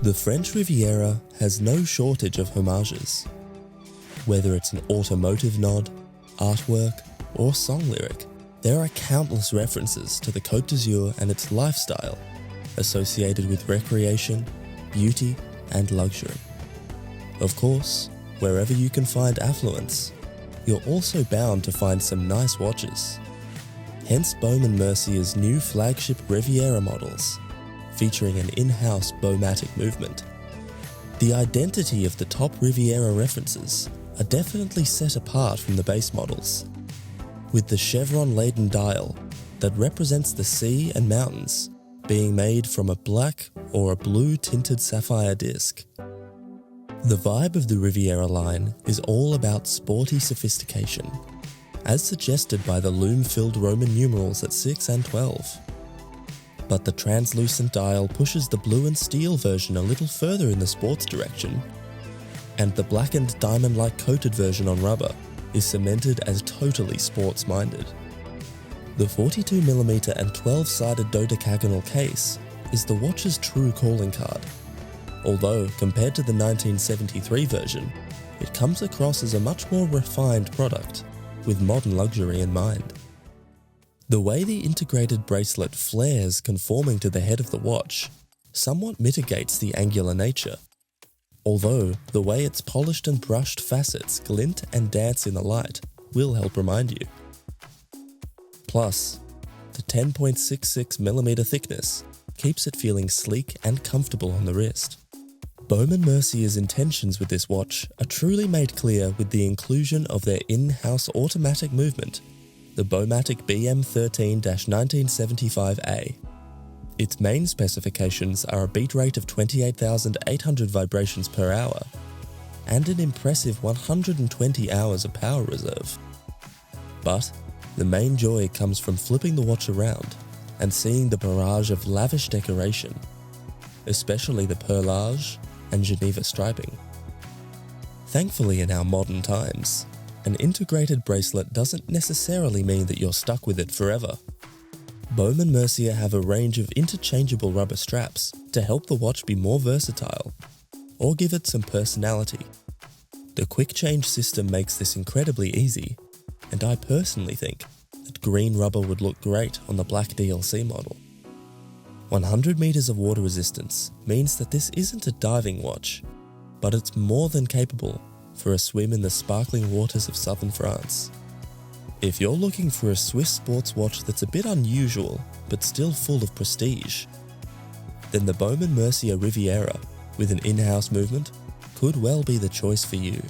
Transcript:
The French Riviera has no shortage of homages. Whether it's an automotive nod, artwork, or song lyric, there are countless references to the Côte D'Azur and its lifestyle, associated with recreation, beauty, and luxury. Of course, wherever you can find affluence, you're also bound to find some nice watches. Hence Baume Mercier's new flagship Riviera models, featuring an in-house Baumatic movement. The identity of the top Riviera references are definitely set apart from the base models, with the chevron-laden dial that represents the sea and mountains being made from a black or a blue tinted sapphire disc. The vibe of the Riviera line is all about sporty sophistication, as suggested by the loom-filled Roman numerals at 6 and 12. But the translucent dial pushes the blue and steel version a little further in the sports direction, and the blackened diamond-like coated version on rubber is cemented as totally sports-minded. The 42mm and 12-sided dodecagonal case is the watch's true calling card, although compared to the 1973 version, it comes across as a much more refined product with modern luxury in mind. The way the integrated bracelet flares conforming to the head of the watch somewhat mitigates the angular nature, although the way its polished and brushed facets glint and dance in the light will help remind you. Plus, the 10.66mm thickness keeps it feeling sleek and comfortable on the wrist. Baume Mercier's intentions with this watch are truly made clear with the inclusion of their in-house automatic movement, the Baumatic BM13-1975A. Its main specifications are a beat rate of 28,800 vibrations per hour and an impressive 120 hours of power reserve. But the main joy comes from flipping the watch around and seeing the barrage of lavish decoration, especially the perlage and Geneva striping. Thankfully, in our modern times, an integrated bracelet doesn't necessarily mean that you're stuck with it forever. Baume Mercier have a range of interchangeable rubber straps to help the watch be more versatile or give it some personality. The quick change system makes this incredibly easy, and I personally think that green rubber would look great on the black DLC model. 100 meters of water resistance means that this isn't a diving watch, but it's more than capable for a swim in the sparkling waters of southern France. If you're looking for a Swiss sports watch that's a bit unusual but still full of prestige, then the Baume Mercier Riviera with an in-house movement could well be the choice for you.